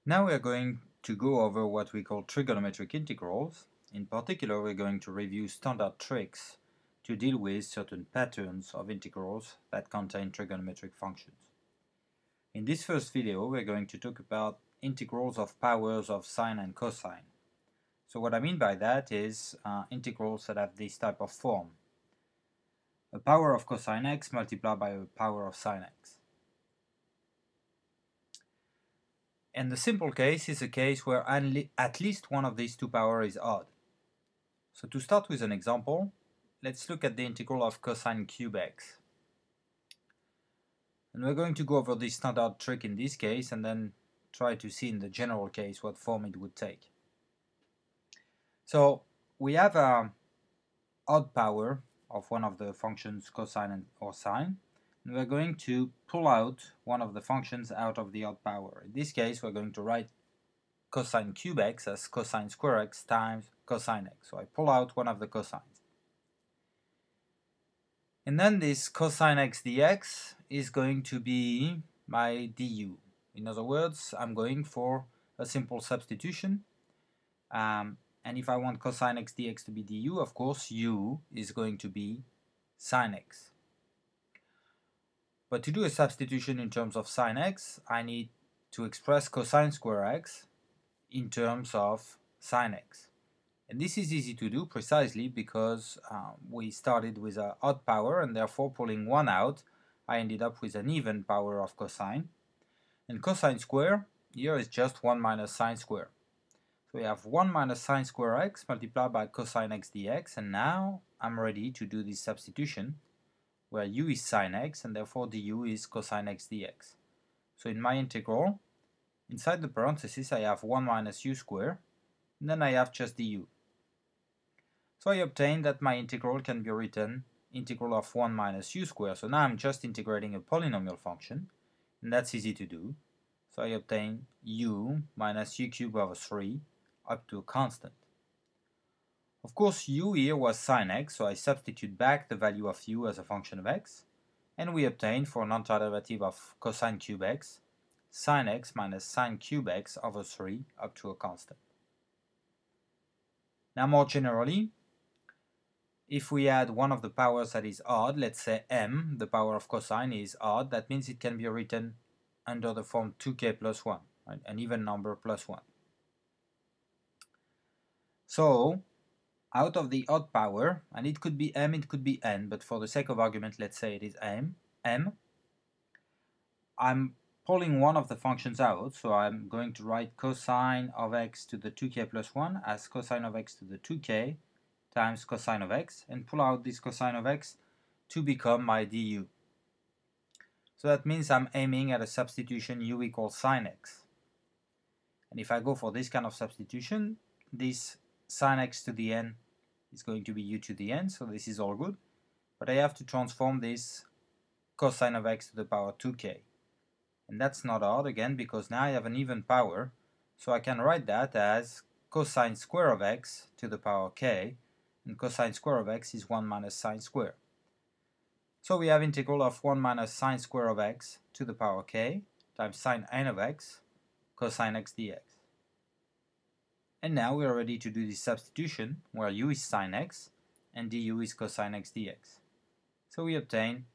Now we are going to go over what we call trigonometric integrals. In particular, we're going to review standard tricks to deal with certain patterns of integrals that contain trigonometric functions. In this first video, we're going to talk about integrals of powers of sine and cosine. So what I mean by that is integrals that have this type of form. A power of cosine x multiplied by a power of sine x. And the simple case is a case where at least one of these two powers is odd. So to start with an example, let's look at the integral of cosine cube x. And we're going to go over this standard trick in this case and then try to see in the general case what form it would take. So we have an odd power of one of the functions cosine or sine, and we're going to pull out one of the functions out of the odd power. In this case, we're going to write cosine cube x as cosine square x times cosine x. So I pull out one of the cosines. And then this cosine x dx is going to be my du. In other words, I'm going for a simple substitution. And if I want cosine x dx to be du, of course, u is going to be sine x. But to do a substitution in terms of sine x, I need to express cosine square x in terms of sine x. And this is easy to do precisely because we started with an odd power, and therefore pulling one out, I ended up with an even power of cosine. And cosine square here is just 1 minus sine square. So we have 1 minus sine square x multiplied by cosine x dx, and now I'm ready to do this substitution where u is sine x and therefore du is cosine x dx. So in my integral, inside the parenthesis I have 1 minus u square, and then I have just du. So I obtain that my integral can be written integral of 1 minus u square. So now I'm just integrating a polynomial function, and that's easy to do. So I obtain u minus u cubed over 3 up to a constant. Of course, u here was sine x, so I substitute back the value of u as a function of x, and we obtain for an antiderivative of cosine cube x, sine x minus sine cube x over 3 up to a constant. Now more generally, if we add one of the powers that is odd, let's say m, the power of cosine is odd, that means it can be written under the form 2k plus 1, right? An even number plus 1. So, out of the odd power, and it could be m, it could be n, but for the sake of argument, let's say it is m, I'm pulling one of the functions out, so I'm going to write cosine of x to the 2k plus 1 as cosine of x to the 2k times cosine of x, and pull out this cosine of x to become my du. So that means I'm aiming at a substitution u equals sine x. And if I go for this kind of substitution, this sine x to the n is going to be u to the n, so this is all good. But I have to transform this cosine of x to the power 2k. And that's not odd again, because now I have an even power, so I can write that as cosine square of x to the power k, and cosine square of x is 1 minus sine square. So we have integral of 1 minus sine square of x to the power k times sine n of x cosine x dx. And now we are ready to do this substitution where u is sine x and du is cosine x dx. So we obtain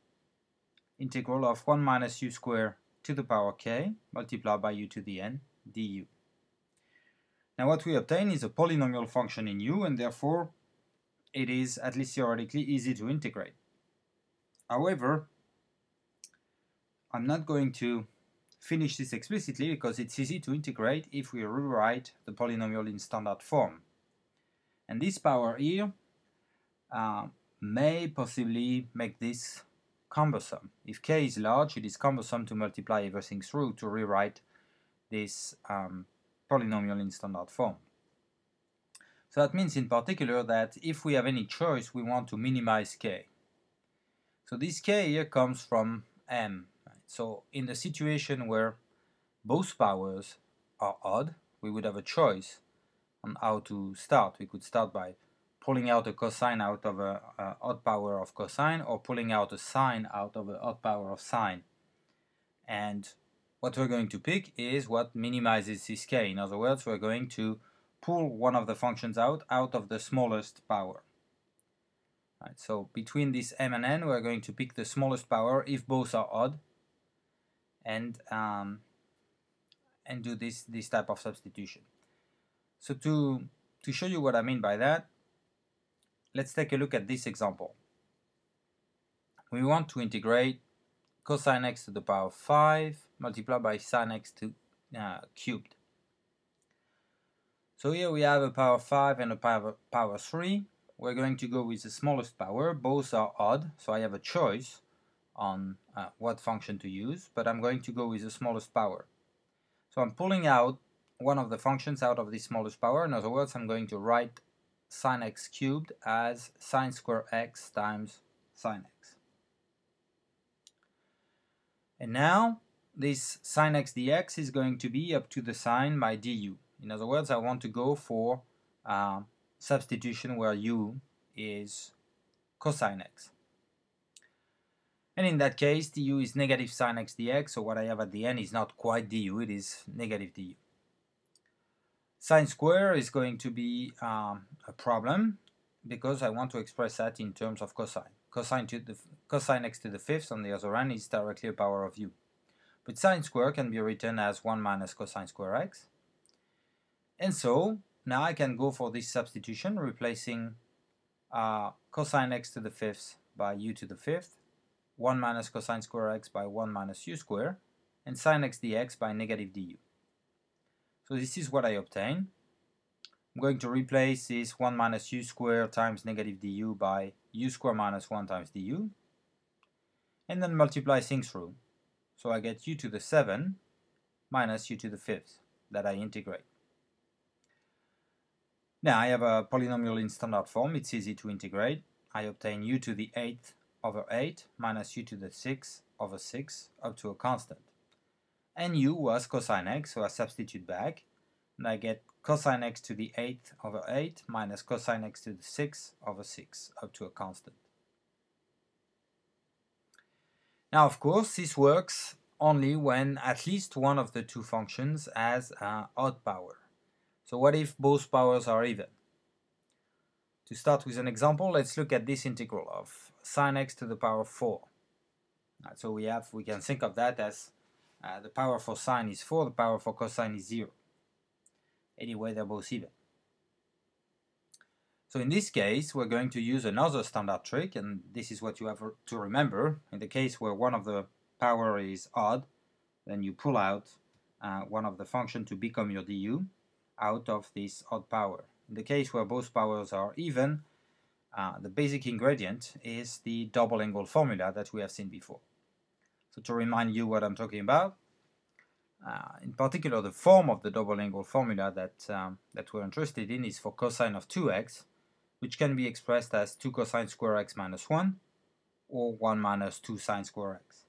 integral of 1 minus u square to the power k multiplied by u to the n du. Now what we obtain is a polynomial function in u, and therefore it is, at least theoretically, easy to integrate. However, I'm not going to finish this explicitly because it's easy to integrate if we rewrite the polynomial in standard form. And this power here may possibly make this cumbersome. If k is large, it is cumbersome to multiply everything through to rewrite this polynomial in standard form. So that means in particular that if we have any choice, we want to minimize k. So this k here comes from m. So in the situation where both powers are odd, we would have a choice on how to start. We could start by pulling out a cosine out of an odd power of cosine, or pulling out a sine out of an odd power of sine. And what we're going to pick is what minimizes this k. In other words, we're going to pull one of the functions out of the smallest power. Right, so between this m and n, we're going to pick the smallest power if both are odd, and do this type of substitution. So to show you what I mean by that, let's take a look at this example. We want to integrate cosine x to the power 5 multiplied by sine x to cubed. So here we have a power 5 and a power 3. We're going to go with the smallest power. Both are odd, so I have a choice on what function to use, but I'm going to go with the smallest power. So I'm pulling out one of the functions out of the smallest power. In other words, I'm going to write sine x cubed as sine square x times sine x. And now this sine x dx is going to be up to the sine by du. In other words, I want to go for substitution where u is cosine x. And in that case, du is negative sine x dx, so what I have at the end is not quite du, it is negative du. Sine square is going to be a problem because I want to express that in terms of cosine. Cosine x to the fifth on the other hand is directly a power of u. But sine square can be written as 1 minus cosine square x. And so now I can go for this substitution, replacing cosine x to the fifth by u to the fifth, 1 minus cosine square x by 1 minus u square, and sine x dx by negative du. So this is what I obtain. I'm going to replace this 1 minus u square times negative du by u square minus 1 times du, and then multiply things through. So I get u to the 7 minus u to the 5th that I integrate. Now I have a polynomial in standard form, it's easy to integrate. I obtain u to the 8th over 8 minus u to the 6th over 6 up to a constant. And u was cosine x, so I substitute back, and I get cosine x to the 8th over 8 minus cosine x to the 6th over 6 up to a constant. Now, of course, this works only when at least one of the two functions has an odd power. So what if both powers are even? To start with an example, let's look at this integral of sine x to the power 4. So we can think of that as the power for sine is 4, the power for cosine is 0. Anyway, they're both even. So in this case, we're going to use another standard trick, and this is what you have to remember. In the case where one of the power is odd, then you pull out one of the function to become your du out of this odd power. In the case where both powers are even, the basic ingredient is the double angle formula that we have seen before. So to remind you what I'm talking about, in particular the form of the double angle formula that we're interested in is for cosine of 2x, which can be expressed as 2 cosine square x minus 1 or 1 minus 2 sine square x.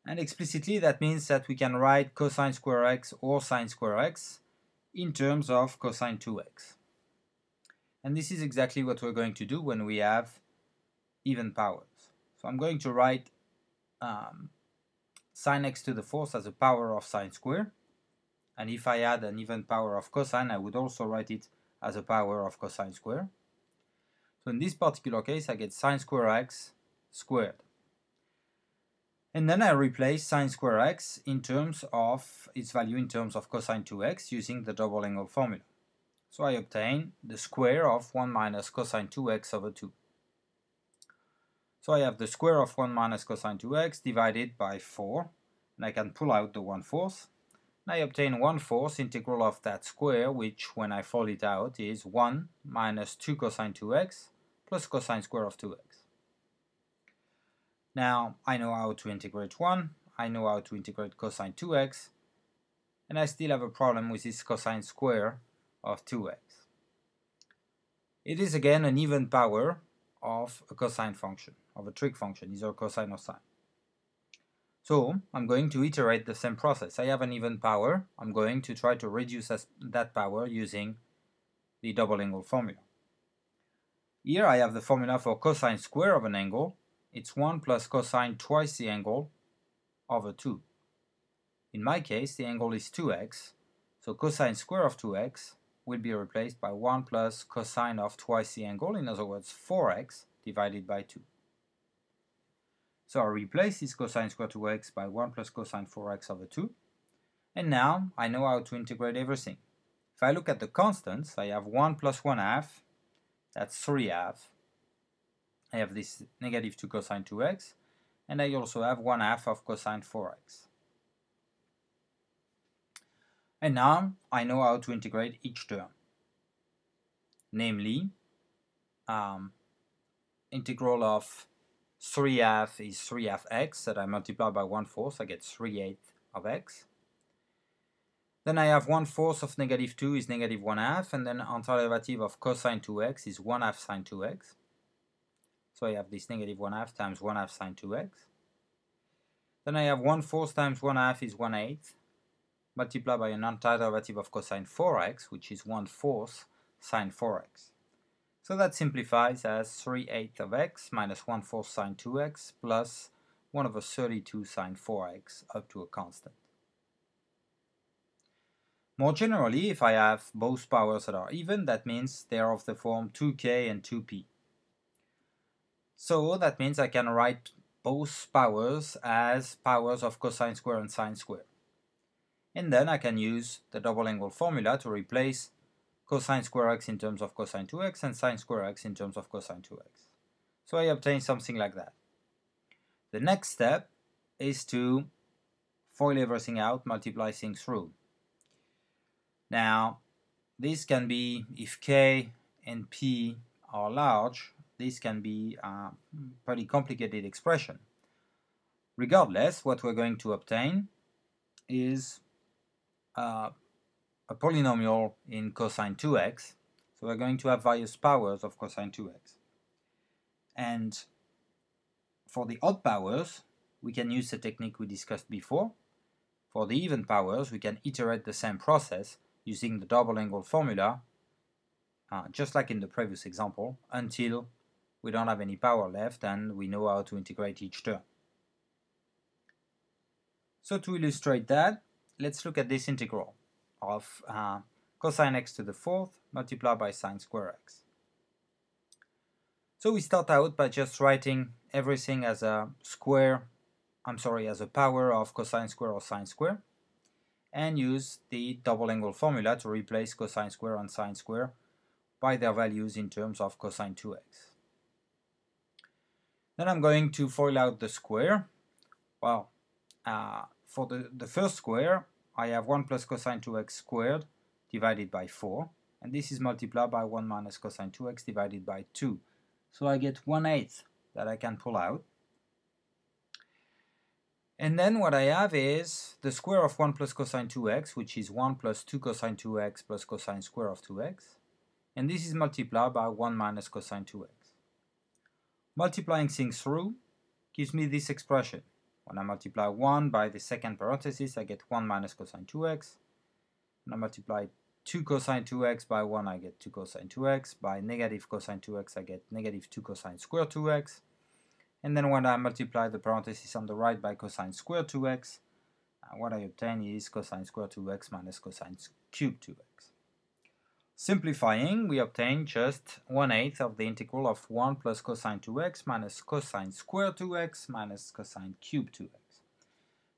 And explicitly that means that we can write cosine square x or sine square x in terms of cosine 2x. And this is exactly what we're going to do when we have even powers. So I'm going to write sine x to the fourth as a power of sine square, and if I add an even power of cosine, I would also write it as a power of cosine square. So in this particular case, I get sine square x squared. And then I replace sine square x in terms of its value in terms of cosine 2x using the double angle formula. So I obtain the square of 1 minus cosine 2x over 2. So I have the square of 1 minus cosine 2x divided by 4, and I can pull out the 1/4. And I obtain 1/4 integral of that square, which when I fold it out is 1 minus 2 cosine 2x plus cosine square of 2x. Now I know how to integrate 1, I know how to integrate cosine 2x, and I still have a problem with this cosine square of 2x. It is again an even power of a cosine function, of a trig function, either cosine or sine. So I'm going to iterate the same process. I have an even power, I'm going to try to reduce that power using the double angle formula. Here I have the formula for cosine square of an angle. It's 1 plus cosine twice the angle over 2. In my case, the angle is 2x, so cosine square of 2x will be replaced by 1 plus cosine of twice the angle, in other words 4x divided by 2. So I replace this cosine square 2x by 1 plus cosine 4x over 2, and now I know how to integrate everything. If I look at the constants, I have 1 plus 1 half, that's 3 half. I have this negative 2 cosine 2x, and I also have 1 half of cosine 4x. And now I know how to integrate each term. Namely, integral of 3 half is 3 half x that I multiply by 1/4, I get 3/8 of x. Then I have 1/4 of negative 2 is negative 1 half, and then antiderivative of cosine 2x is 1 half sine 2x. So I have this negative 1 half times 1 half sine 2x. Then I have 1/4 times 1 half is 1/8, multiplied by an antiderivative of cosine 4x, which is 1/4 sine 4x. So that simplifies as 3/8 of x minus 1/4 sine 2x plus 1/32 sine 4x up to a constant. More generally, if I have both powers that are even, that means they are of the form 2k and 2p. So that means I can write both powers as powers of cosine square and sine square. And then I can use the double angle formula to replace cosine square x in terms of cosine 2x and sine square x in terms of cosine 2x. So I obtain something like that. The next step is to FOIL everything out, multiply things through. Now, this can be, if k and p are large, this can be a pretty complicated expression. Regardless, what we're going to obtain is a polynomial in cosine 2x. So we're going to have various powers of cosine 2x. And for the odd powers, we can use the technique we discussed before. For the even powers, we can iterate the same process using the double angle formula, just like in the previous example, until we don't have any power left and we know how to integrate each term. So to illustrate that, let's look at this integral of cosine x to the 4th multiplied by sine square x. So we start out by just writing everything as a as a power of cosine square or sine square, and use the double angle formula to replace cosine square and sine square by their values in terms of cosine 2x. Then I'm going to FOIL out the square. Well, for the first square, I have 1 plus cosine 2x squared divided by 4, and this is multiplied by 1 minus cosine 2x divided by 2. So I get 1/8 that I can pull out. And then what I have is the square of 1 plus cosine 2x, which is 1 plus 2 cosine 2x plus cosine square of 2x. And this is multiplied by 1 minus cosine 2x. Multiplying things through gives me this expression. When I multiply 1 by the second parenthesis, I get 1 minus cosine 2x. When I multiply 2 cosine 2x by 1, I get 2 cosine 2x. By negative cosine 2x, I get negative 2 cosine square 2x. And then when I multiply the parenthesis on the right by cosine square 2x, what I obtain is cosine square 2x minus cosine cube 2x. Simplifying, we obtain just 1/8 of the integral of 1 plus cosine 2x minus cosine square 2x minus cosine cube 2x.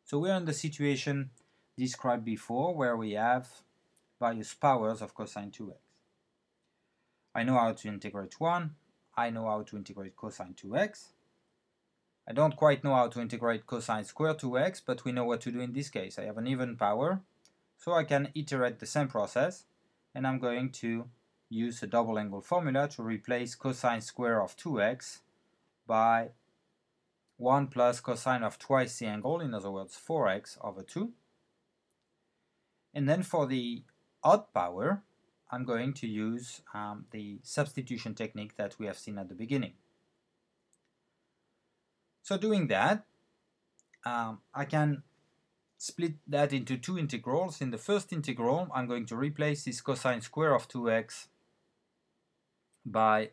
So we're in the situation described before where we have various powers of cosine 2x. I know how to integrate 1, I know how to integrate cosine 2x. I don't quite know how to integrate cosine square 2x, but we know what to do in this case. I have an even power, so I can iterate the same process, and I'm going to use a double angle formula to replace cosine square of 2x by 1 plus cosine of twice the angle, in other words 4x over 2. And then for the odd power, I'm going to use the substitution technique that we have seen at the beginning. So doing that, I can split that into two integrals. In the first integral, I'm going to replace this cosine square of 2x by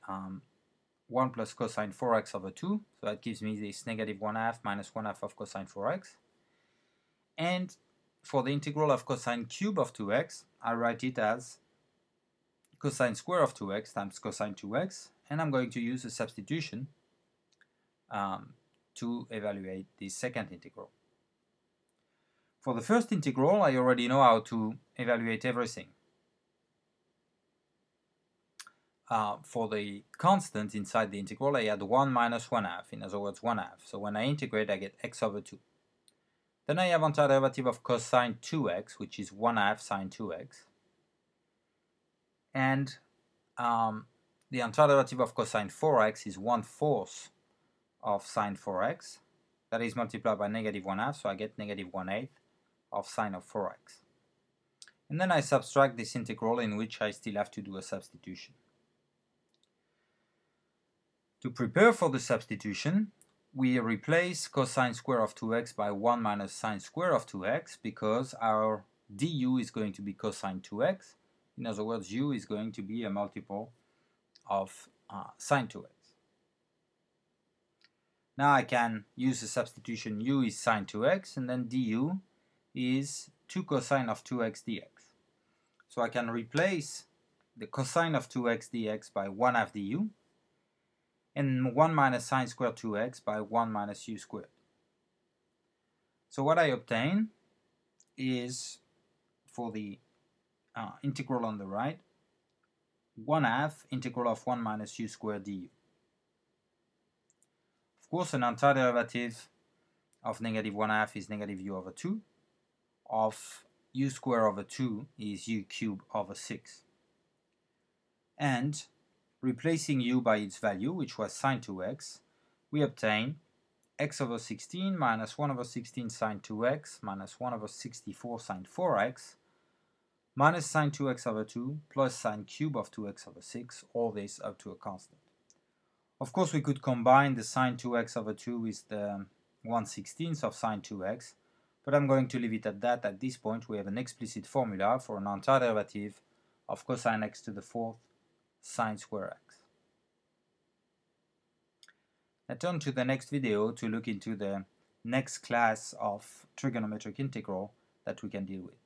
1 plus cosine 4x over 2. So that gives me this negative 1/2 minus 1/2 of cosine 4x. And for the integral of cosine cube of 2x, I write it as cosine square of 2x times cosine 2x, and I'm going to use a substitution to evaluate the second integral. For the first integral, I already know how to evaluate everything. For the constant inside the integral, I had 1 minus 1/2, in other words 1/2. So when I integrate, I get x over 2. Then I have antiderivative of cosine 2x, which is 1/2 sine 2x. And the antiderivative of cosine 4x is 1/4 of sine 4x. That is multiplied by negative 1/2, so I get negative 1/8 of sine of 4x. And then I subtract this integral, in which I still have to do a substitution. To prepare for the substitution, we replace cosine square of 2x by 1 minus sine square of 2x, because our du is going to be cosine 2x. In other words, u is going to be a multiple of sine 2x. Now I can use the substitution u is sine 2x, and then du is 2 cosine of 2x dx. So I can replace the cosine of 2x dx by 1/2 du, and 1 minus sine squared 2x by 1 minus u squared. So what I obtain is, for the integral on the right, 1/2 integral of 1 minus u squared du. Of course, an antiderivative of negative 1/2 is negative u over 2, of u squared over 2 is u cubed over 6. And replacing u by its value, which was sine 2x, we obtain x over 16 minus 1 over 16 sine 2x minus 1 over 64 sine 4x minus sine 2x over 2 plus sine cube of 2x over 6, all this up to a constant. Of course, we could combine the sine 2x over 2 with the 1/16 of sine 2x, but I'm going to leave it at that. At this point, we have an explicit formula for an antiderivative of cosine x to the 4th sine square x. Now turn to the next video to look into the next class of trigonometric integral that we can deal with.